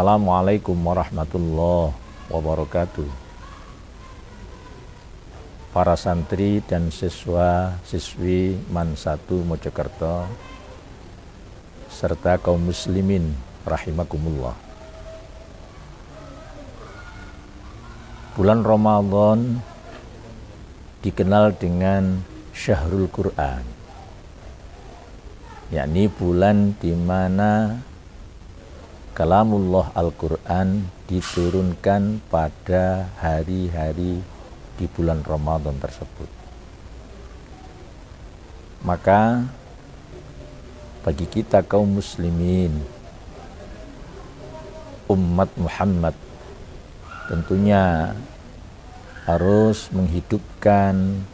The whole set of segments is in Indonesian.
Assalamualaikum warahmatullahi wabarakatuh. Para santri dan siswa-siswi MAN 1 Mojokerto serta kaum muslimin rahimakumullah. Bulan Ramadan dikenal dengan Syahrul Quran, yakni bulan di mana kalamullah Al-Quran diturunkan pada hari-hari di bulan Ramadan tersebut. Maka bagi kita kaum muslimin, umat Muhammad, tentunya harus menghidupkan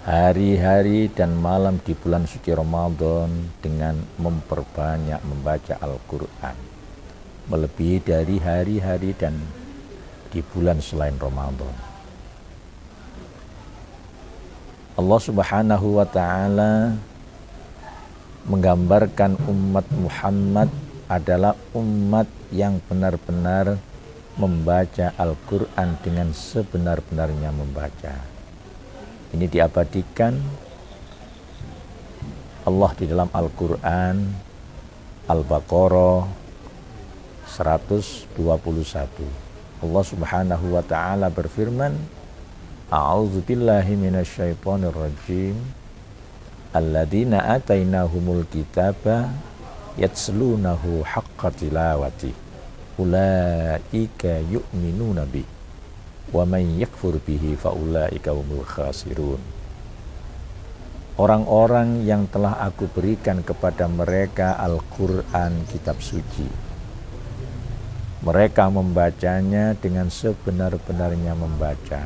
hari-hari dan malam di bulan suci Ramadan dengan memperbanyak membaca Al-Quran, melebihi dari hari-hari dan di bulan selain Ramadan. Allah Subhanahu wa ta'ala menggambarkan umat Muhammad adalah umat yang benar-benar membaca Al-Quran dengan sebenar-benarnya membaca. Ini diabadikan Allah di dalam Al-Quran Al-Baqarah 121. Allah Subhanahu wa ta'ala berfirman, A'udzu billahi minasyaitonir rajim. Alladzina atainahumul kitaba yatslunahu haqqa tilawati. Ulaika yu'minuna bi. Wa man yakfur bihi fa ulaika humul khasirun. Orang-orang yang telah aku berikan kepada mereka Al-Quran, kitab suci, mereka membacanya dengan sebenar-benarnya membaca.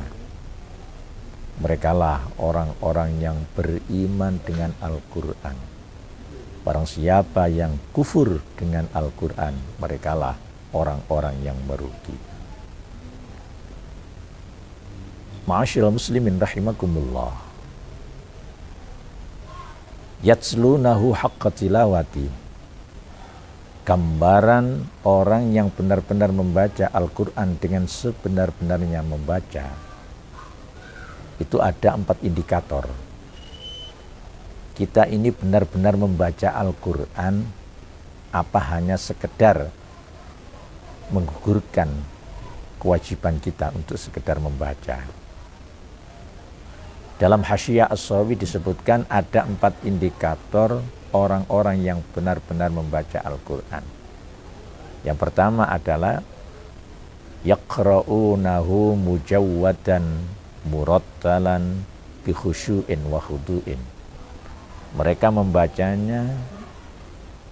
Merekalah orang-orang yang beriman dengan Al-Quran. Barang siapa yang kufur dengan Al-Quran, merekalah orang-orang yang merugi. Ma'asyiral muslimin rahimakumullah. Yatslunahu haqqa tilawati. Gambaran orang yang benar-benar membaca Al-Quran dengan sebenar-benarnya membaca, itu ada 4 indikator. Kita ini benar-benar membaca Al-Quran, apa hanya sekedar menggugurkan kewajiban kita untuk sekedar membaca. Dalam Hasyiah As-Sawi disebutkan ada 4 indikator orang-orang yang benar-benar membaca Al-Quran. Yang pertama adalah yaqra'unahu mujawwadan murattalan bi khusyu'in wa khudu'in. Mereka membacanya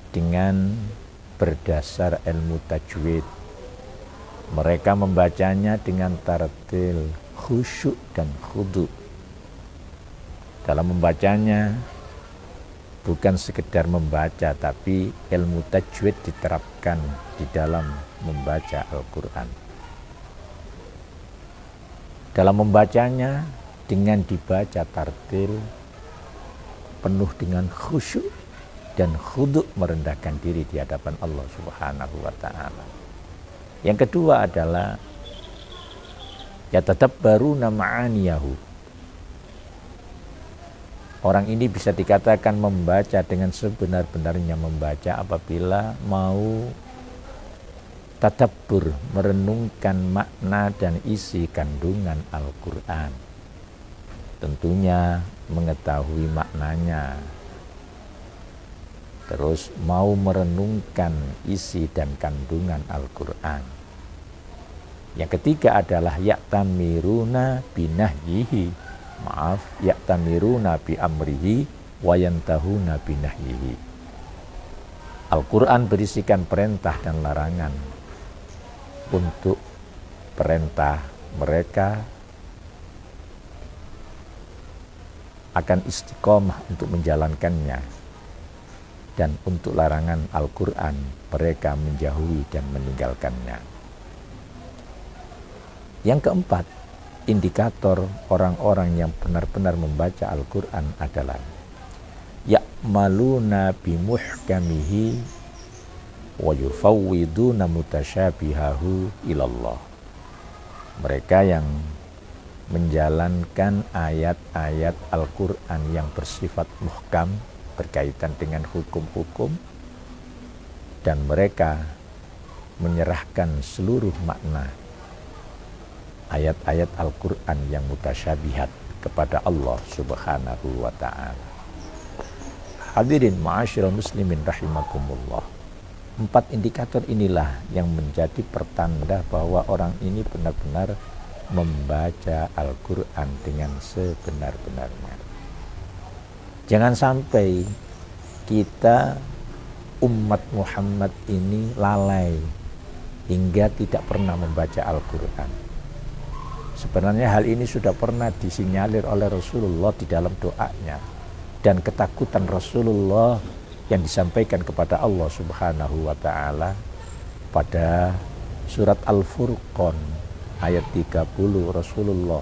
dengan berdasar ilmu tajwid. Mereka membacanya dengan tartil, khusyuk dan khudu'. Dalam membacanya bukan sekedar membaca, tapi ilmu tajwid diterapkan di dalam membaca Al-Quran. Dalam membacanya dengan dibaca tartil, penuh dengan khusyuk dan khudu', merendahkan diri di hadapan Allah Subhanahu wa ta'ala. Yang kedua adalah yatadabbaruna ma'aniyahu. Orang ini bisa dikatakan membaca dengan sebenar-benarnya membaca apabila mau tadabbur, merenungkan makna dan isi kandungan Al-Quran. Tentunya mengetahui maknanya, terus mau merenungkan isi dan kandungan Al-Quran. Yang ketiga adalah ya'tamiruna binahyihi. Ya'tamiruna bi amrihi wa yantahuna bi nahyihi. Al-Quran berisikan perintah dan larangan. Untuk perintah mereka akan istiqomah untuk menjalankannya, dan untuk larangan Al-Quran mereka menjauhi dan meninggalkannya. Yang keempat, indikator orang-orang yang benar-benar membaca Al-Quran adalah ya'maluna bimuhkamihi wa yufawwiduna mutasyabihahu ilallah. Mereka yang menjalankan ayat-ayat Al-Quran yang bersifat muhkam berkaitan dengan hukum-hukum, dan mereka menyerahkan seluruh makna ayat-ayat Al-Quran yang mutasyabihat kepada Allah Subhanahu wa ta'ala. Hadirin ma'asyiral muslimin rahimakumullah. 4 indikator inilah yang menjadi pertanda bahwa orang ini benar-benar membaca Al-Quran dengan sebenar-benarnya. Jangan sampai kita umat Muhammad ini lalai hingga tidak pernah membaca Al-Quran. Sebenarnya hal ini sudah pernah disinyalir oleh Rasulullah di dalam doanya, dan ketakutan Rasulullah yang disampaikan kepada Allah Subhanahu wa ta'ala pada surat Al-Furqan ayat 30. Rasulullah,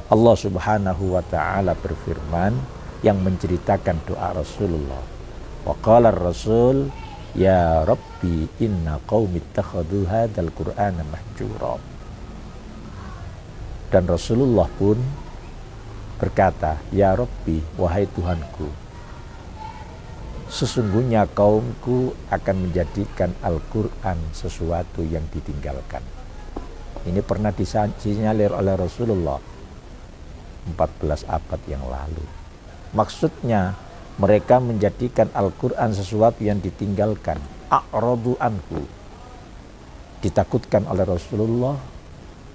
Allah Subhanahu wa ta'ala berfirman yang menceritakan doa Rasulullah. Wa qala ar-rasul ya rabbi inna qaumi ittakhadhu hadzal qur'ana mahjura. Dan Rasulullah pun berkata, ya Rabbi, wahai Tuhanku, sesungguhnya kaumku akan menjadikan Al-Quran sesuatu yang ditinggalkan. Ini pernah disinyalir oleh Rasulullah 14 abad yang lalu. Maksudnya mereka menjadikan Al-Quran sesuatu yang ditinggalkan. A'radu anhu. Ditakutkan oleh Rasulullah,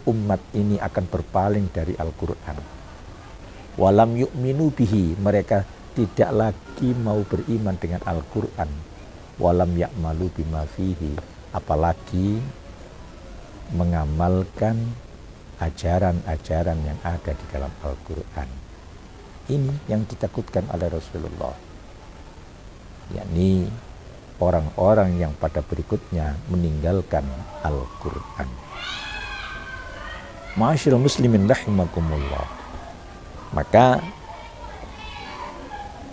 umat ini akan berpaling dari Al-Quran. Walam yu'minu bihi, mereka tidak lagi mau beriman dengan Al-Quran. Walam ya'malu bima fihi, apalagi mengamalkan ajaran-ajaran yang ada di dalam Al-Quran. Ini yang ditakutkan oleh Rasulullah, yakni orang-orang yang pada berikutnya meninggalkan Al-Quran. Ma'asyiral muslimin rahimakumullah. Maka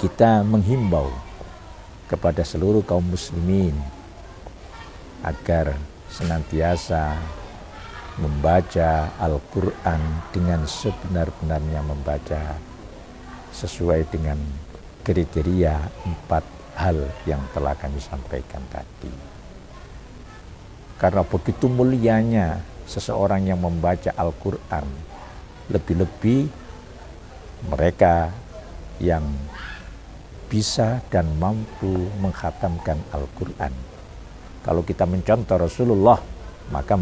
kita menghimbau kepada seluruh kaum muslimin agar senantiasa membaca Al-Quran dengan sebenar-benarnya membaca, sesuai dengan kriteria 4 hal yang telah kami sampaikan tadi. Karena begitu mulianya seseorang yang membaca Al-Quran, lebih-lebih mereka yang bisa dan mampu menghatamkan Al-Quran. Kalau kita mencontoh Rasulullah, maka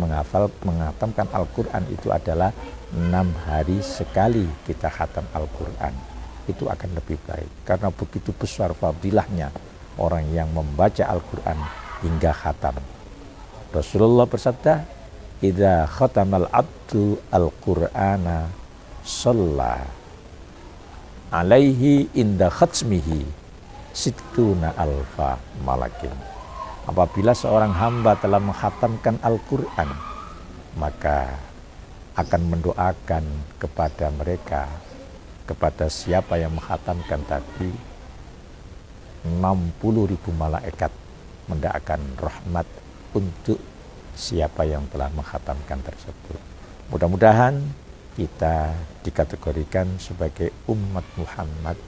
menghatamkan Al-Quran itu adalah 6 hari sekali kita khatam Al-Quran. Itu akan lebih baik, karena begitu besar fadilahnya orang yang membaca Al-Quran hingga khatam. Rasulullah bersabda, idza khatamal abdu al-Qur'ana shalla alaihi inda khatmihi sittuna alfa malakin. Apabila seorang hamba telah menghatamkan Al-Quran, maka akan mendoakan kepada mereka, kepada siapa yang menghatamkan tadi, 60.000 malaikat mendoakan rahmat untuk siapa yang telah menghatamkan tersebut. Mudah-mudahan kita dikategorikan sebagai umat Muhammad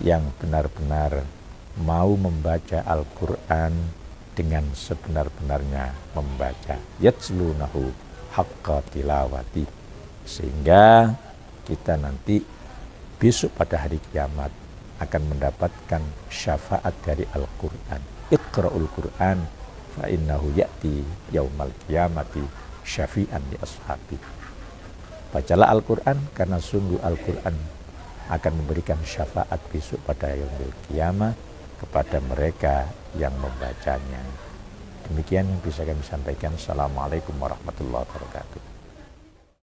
yang benar-benar mau membaca Al-Quran dengan sebenar-benarnya membaca. Yatslunahu haqqa tilawati. Sehingga kita nanti besok pada hari kiamat akan mendapatkan syafaat dari Al-Quran. Iqra'ul Quran fa innahu ya'ti yaumal qiyamati syafi'an li ashabi. Bacalah Al-Quran, karena sungguh Al-Quran akan memberikan syafaat besok pada yaumul qiyamah kepada mereka yang membacanya. Demikian yang bisa kami sampaikan. Assalamualaikum warahmatullahi wabarakatuh.